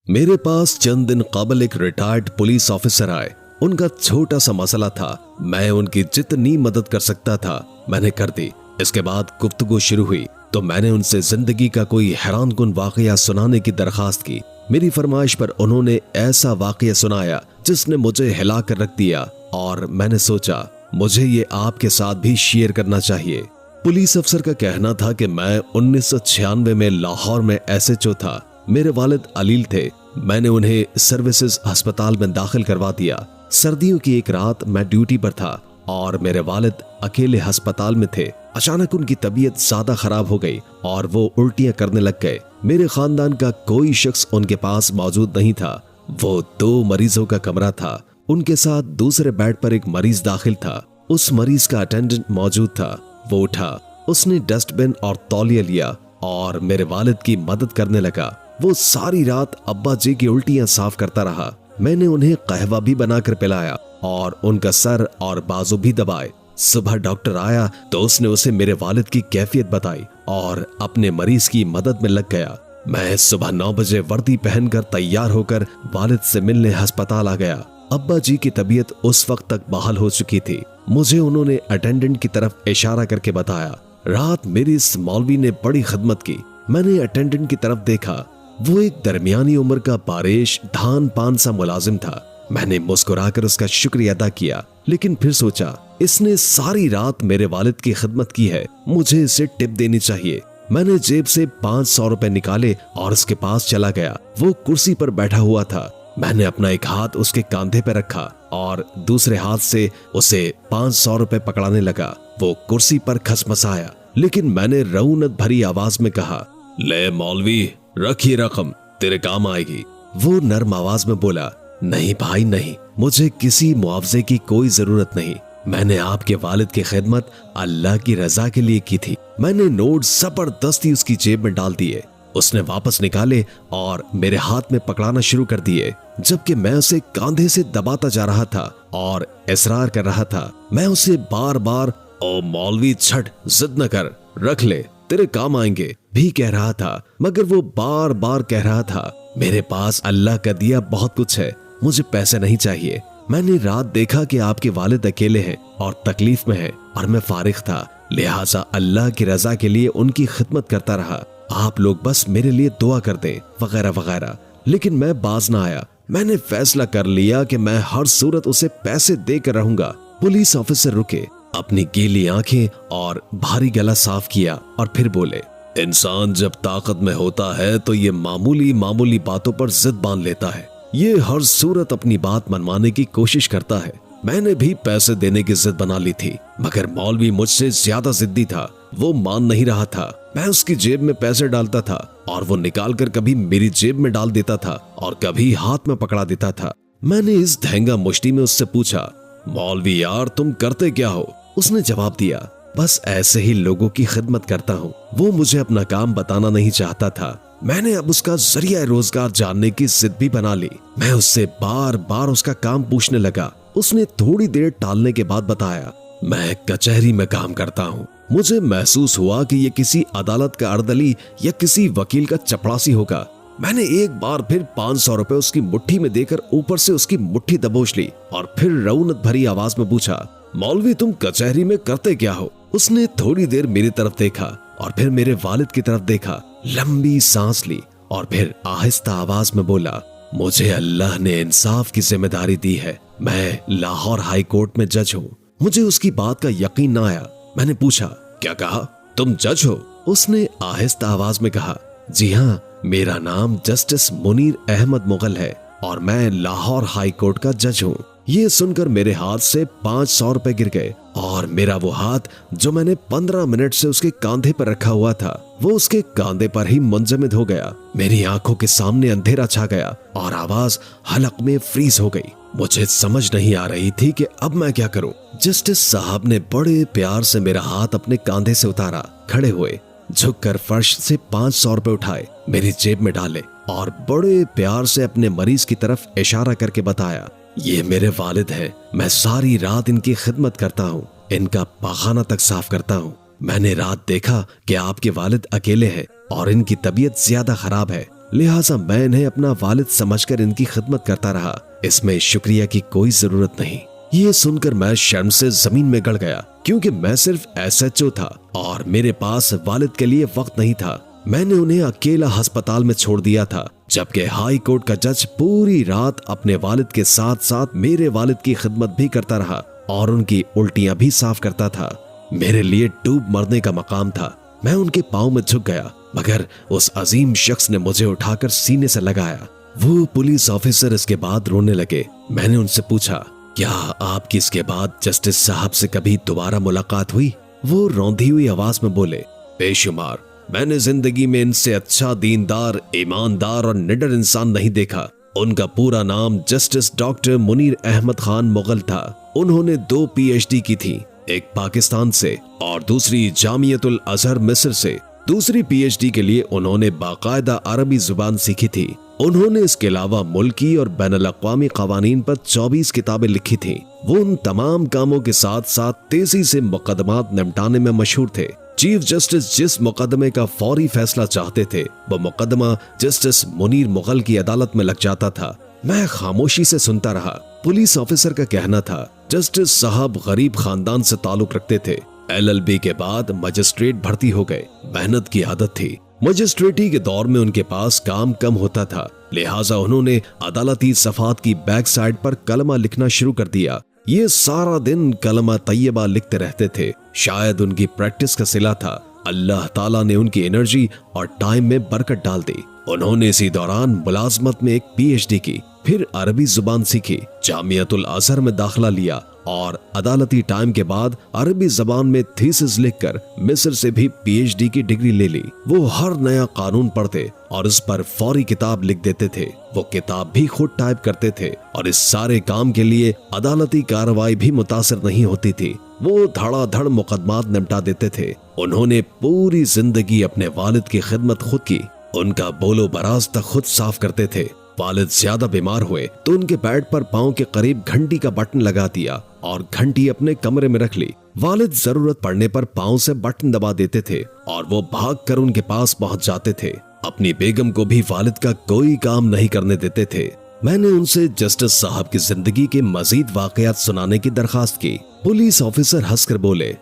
मेरे पास चंद दिन कबल एक रिटायर्ड पुलिस ऑफिसर आए। उनका छोटा सा मसला था, मैं उनकी जितनी मदद कर सकता था मैंने कर दी। इसके बाद गुफ्तगू शुरू हुई तो मैंने उनसे जिंदगी का कोई हैरानकुन वाकया सुनाने की दरखास्त की। मेरी फरमाइश पर उन्होंने ऐसा वाकया सुनाया जिसने मुझे हिला कर रख दिया और मैंने सोचा मुझे ये आपके साथ भी शेयर करना चाहिए। पुलिस अफसर का कहना था कि मैं 1996 में लाहौर में एसएचओ था। मेरे वालिद अलील थे। मैंने उन्हें सर्विसेज अस्पताल में दाखिल करवा दिया। सर्दियों की एक रात मैं ड्यूटी पर था और मेरे वालिद अकेले अस्पताल में थे। अचानक उनकी तबीयत ज्यादा खराब हो गई और वो उल्टियां करने लग गए। मेरे खानदान का कोई शख्स उनके पास मौजूद नहीं था। वो 2 मरीजों का कमरा था। उनके साथ दूसरे बेड पर एक मरीज दाखिल था। उस मरीज का अटेंडेंट मौजूद था। वो उठा, उसने डस्टबिन और तौलिया लिया और मेरे वालिद की मदद करने लगा। वो सारी रात अब्बा जी की उल्टियां साफ करता रहा। मैंने उन्हें कहवा भी बनाकर पिलाया और उनका सर और बाजू भी दबाए। सुबह डॉक्टर आया तो उसने उसे मेरे वालिद की कैफियत बताई और अपने मरीज की मदद में लग गया। मैं सुबह 9 बजे वर्दी पहनकर तैयार होकर वालिद से मिलने अस्पताल आ गया। अब्बा जी की तबीयत उस वक्त तक बहाल हो चुकी थी। मुझे उन्होंने अटेंडेंट की तरफ इशारा करके बताया। रात मेरी इस मौलवी ने बड़ी खिदमत की। मैंने अटेंडेंट की तरफ देखा। वो एक दरमियानी उम्र का बारिश धान पान सा मुलाजिम था। मैंने मुस्कुराकर उसका शुक्रिया अदा किया, लेकिन फिर सोचा इसने सारी रात मेरे वालिद की खिदमत की है, मुझे इसे टिप देनी चाहिए। मैंने जेब से 500 रुपए निकाले और उसके पास चला गया। वो कुर्सी पर बैठा हुआ था। मैंने अपना एक हाथ उसके कंधे पर रखा और दूसरे हाथ से उसे 500 रुपए पकड़ाने लगा। वो कुर्सी पर खसमसाया, लेकिन मैंने रऊनत भरी आवाज में कहा, ले मौलवी, रख ये रकम, तेरे काम आएगी। वो नर्म आवाज में बोला, नहीं भाई नहीं, मुझे किसी मुआवजे की कोई जरूरत नहीं। मैंने आपके वालिद की खिदमत अल्लाह की रजा के लिए की थी। मैंने नोट जबरदस्ती उसकी जेब में डाल दिए। उसने वापस निकाले और मेरे हाथ में पकड़ाना शुरू कर दिए, जबकि मैं उसे कंधे से दबाता जा रहा था और इसरार कर रहा था। मैं उसे बार बार ओ मौलवी छठ, जिद न कर, रख ले, तेरे काम आएंगे भी कह रहा था, मगर वो बार बार कह रहा था, मेरे पास अल्लाह का दिया बहुत कुछ है, मुझे पैसे नहीं चाहिए। मैंने रात देखा कि आपके वालिद अकेले हैं और तकलीफ में हैं और मैं फारिग था, लिहाजा अल्लाह की रजा के लिए उनकी खिदमत करता रहा। आप लोग बस मेरे लिए दुआ कर दें, वगैरह वगैरह। लेकिन मैं बाज ना आया। मैंने फैसला कर लिया कि मैं हर सूरत उसे पैसे देकर रहूंगा। पुलिस ऑफिसर रुके, अपनी गीली आंखें और भारी गला साफ किया और फिर बोले, इंसान जब ताकत में होता है तो ये मामूली मामूली बातों पर जिद बांध लेता है। ये हर सूरत अपनी बात मनवाने की कोशिश करता है। मैंने भी पैसे देने की जिद बना ली थी, मगर मौलवी मुझसे ज्यादा जिद्दी था। वो मान नहीं रहा था। मैं उसकी जेब में पैसे डालता था और वो निकालकर कभी मेरी जेब में डाल देता था और कभी हाथ में पकड़ा देता था। मैंने इस धैंगा मुश्ती में उससे पूछा, मौलवी यार तुम करते क्या हो? उसने जवाब दिया, बस ऐसे ही लोगों की खिदमत करता हूँ। वो मुझे अपना काम बताना नहीं चाहता था। मैंने अब उसका जरिया रोजगार जानने की जिद भी बना ली। मैं उससे बार बार उसका काम पूछने लगा। उसने थोड़ी देर टालने के बाद बताया, मैं कचहरी में काम करता हूँ। मुझे महसूस हुआ कि ये किसी अदालत का अर्दली या किसी वकील का चपड़ासी होगा। मैंने एक बार फिर 500 रुपए उसकी मुट्ठी में देकर ऊपर से उसकी मुट्ठी दबोच ली और फिर रऊनत भरी आवाज में पूछा, मौलवी तुम कचहरी में करते क्या हो? उसने थोड़ी देर मेरी तरफ देखा और फिर मेरे वालिद की तरफ देखा, लंबी सांस ली और फिर आहिस्ता आवाज में बोला, मुझे अल्लाह ने इंसाफ की जिम्मेदारी दी है। मैं लाहौर हाई कोर्ट में जज हूँ। मुझे उसकी बात का यकीन ना आया। मैंने पूछा, क्या कहा? तुम जज हो? उसने आहिस्ता आवाज में कहा, जी हाँ, मेरा नाम जस्टिस मुनीर अहमद मुगल है और मैं लाहौर हाई कोर्ट का जज हूँ। ये सुनकर मेरे हाथ से 500 रुपए गिर गए और मेरा वो हाथ जो मैंने 15 मिनट से उसके कांधे पर रखा हुआ था, वो उसके कांधे पर ही मुंजमद हो गया। मेरी आंखों के सामने अंधेरा छा गया और आवाज हलक में फ्रीज हो गई। मुझे समझ नहीं आ रही थी कि अब मैं क्या करूं। जस्टिस साहब ने बड़े प्यार से मेरा हाथ अपने कांधे से उतारा, खड़े हुए, झुककर फर्श से 500 रुपए उठाए, मेरी जेब में डाले और बड़े प्यार से अपने मरीज की तरफ इशारा करके बताया, ये मेरे वालिद हैं। मैं सारी रात इनकी खिदमत करता हूँ, इनका पाखाना तक साफ करता हूँ। मैंने रात देखा कि आपके वालिद अकेले हैं और इनकी तबीयत ज्यादा खराब है, लिहाजा मैं इन्हें अपना वालिद समझकर इनकी खिदमत करता रहा। इसमें शुक्रिया की कोई जरूरत नहीं। ये सुनकर मैं शर्म से जमीन में गड़ गया, क्योंकि मैं सिर्फ SHO था और मेरे पास वालिद के लिए वक्त नहीं था। मैंने उन्हें अकेला अस्पताल में छोड़ दिया था, जबकि हाई कोर्ट का जज पूरी रात अपने वालिद के साथ साथ मेरे वालिद की खिदमत भी करता रहा और उनकी उल्टियां भी साफ करता था। मेरे लिए डूब मरने का मकाम था। मैं उनके पांव में झुक गया, मगर उस अजीम शख्स ने मुझे उठाकर सीने से लगाया। वो पुलिस ऑफिसर इसके बाद रोने लगे। मैंने उनसे पूछा, क्या आपकी इसके बाद जस्टिस साहब से कभी दोबारा मुलाकात हुई? वो रोंधी हुई आवाज में बोले, बेशुमार। मैंने जिंदगी में इनसे अच्छा दीनदार, ईमानदार और निडर इंसान नहीं देखा। उनका पूरा नाम जस्टिस डॉक्टर मुनीर अहमद खान मुगल था। उन्होंने 2 PhD की थी, एक पाकिस्तान से और दूसरी जामियतुल अजहर मिस्र से। दूसरी PhD के लिए उन्होंने बाकायदा अरबी जुबान सीखी थी। उन्होंने इसके अलावा मुल्की और बैनुल अक़वामी क़वानीन पर 24 किताबें लिखी थी। वो उन तमाम कामों के साथ साथ तेजी से मुकदमात निपटाने में मशहूर थे। चीफ जस्टिस जिस मुकदमे का फौरी फैसला चाहते थे, वो मुकदमा जस्टिस मुनीर मुगल की अदालत में लग जाता था। मैं खामोशी से सुनता रहा। पुलिस ऑफिसर का कहना था, जस्टिस साहब गरीब खानदान से ताल्लुक रखते थे। LLB के बाद मजिस्ट्रेट भर्ती हो गए। मेहनत की आदत थी। मजिस्ट्रेटी के दौर में उनके पास काम कम होता था, लिहाजा उन्होंने अदालती सफात की बैक साइड पर कलमा लिखना शुरू कर दिया। ये सारा दिन कलमा तैयबा लिखते रहते थे। शायद उनकी प्रैक्टिस का सिला था। अल्लाह ताला ने उनकी एनर्जी और टाइम में बरकत डाल दी। उन्होंने इसी दौरान मुलाजमत में एक PhD की, फिर अरबी जुबान सीखी, जामियतुल अजहर में दाखिला लिया और अदालती टाइम के बाद अरबी जबान में थीसिस लिखकर मिस्र से भी PhD की डिग्री ले ली। वो हर नया कानून पढ़ते और इस पर फौरी किताब लिख देते थे। वो किताब भी खुद टाइप करते थे और इस सारे काम के लिए अदालती कार्रवाई भी मुतासिर नहीं होती थी। वो धड़ाधड़ मुकदमात निपटा देते थे। उन्होंने पूरी जिंदगी अपने वालिद की खिदमत खुद की। उनका बोलो बराज तक खुद साफ करते थे। वालिद ज्यादा बीमार हुए तो उनके बेड पर पांव के करीब घंटी का बटन लगा दिया और घंटी अपने कमरे में रख ली। वालिद जरूरत पड़ने पर पांव से बटन दबा देते थे और वो भागकर उनके पास पहुंच जाते थे। अपनी बेगम को भी वालिद का कोई काम नहीं करने देते थे। मैंने उनसे जस्टिस साहब की जिंदगी के मजीद वाकयात सुनाने की दरखास्त की। पुलिस ऑफिसर हंसकर बोले,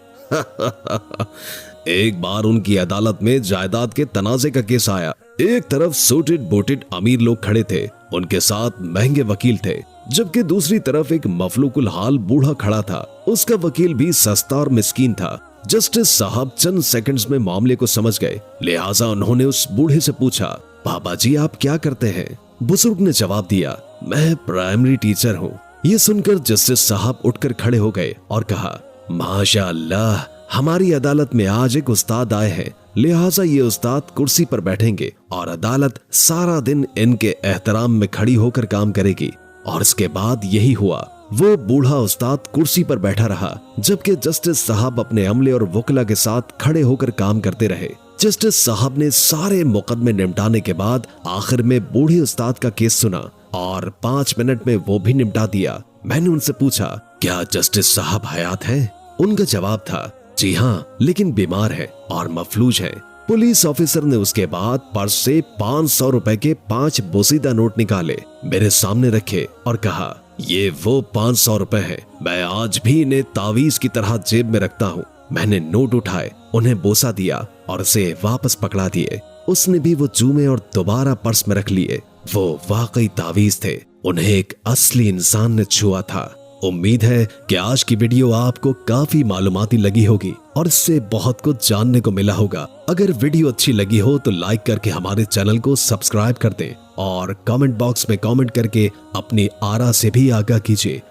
एक बार उनकी अदालत में जायदाद के तनाजे का केस आया। एक तरफ सूटेड बूटेड अमीर लोग खड़े थे, उनके साथ महंगे वकील थे, जबकि दूसरी तरफ एक मफलूकुल हाल बूढ़ा खड़ा था। उसका वकील भी सस्ता और मिस्कीन था। जस्टिस साहब चंद सेकंड्स में मामले को समझ गए, लिहाजा उन्होंने उस बूढ़े से पूछा, बाबा जी आप क्या करते हैं? बुजुर्ग ने जवाब दिया, मैं प्राइमरी टीचर हूँ। ये सुनकर जस्टिस साहब उठकर खड़े हो गए और कहा, माशाअल्लाह, हमारी अदालत में आज एक उस्ताद आए हैं, लिहाजा ये उस्ताद कुर्सी पर बैठेंगे और अदालत सारा दिन इनके एहतराम में खड़ी होकर काम करेगी। और इसके बाद यही हुआ। वो बूढ़ा उस्ताद कुर्सी पर बैठा रहा, जबकि जस्टिस साहब अपने अमले और वकला के साथ खड़े होकर काम करते रहे। जस्टिस साहब ने सारे मुकदमे निपटाने के बाद आखिर में बूढ़े उस्ताद का केस सुना और 5 मिनट में वो भी निपटा दिया। मैंने उनसे पूछा, क्या जस्टिस साहब हयात हैं? उनका जवाब था, जी हाँ, लेकिन बीमार है और मफलूज है। पुलिस ऑफिसर ने उसके बाद पर्स से 500 रुपए के 5 बोसीदा नोट निकाले, मेरे सामने रखे और कहा, ये वो 500 रुपए है, मैं आज भी इन्हें तावीज की तरह जेब में रखता हूँ। मैंने नोट उठाए, उन्हें बोसा दिया और उसे वापस पकड़ा दिए। उसने भी वो चूमे और दोबारा पर्स में रख लिए। वो वाकई तावीज थे, उन्हें एक असली इंसान ने छुआ था। उम्मीद है कि आज की वीडियो आपको काफी मालूमाती लगी होगी और इससे बहुत कुछ जानने को मिला होगा। अगर वीडियो अच्छी लगी हो तो लाइक करके हमारे चैनल को सब्सक्राइब कर दें और कमेंट बॉक्स में कमेंट करके अपनी आरा से भी आगाह कीजिए।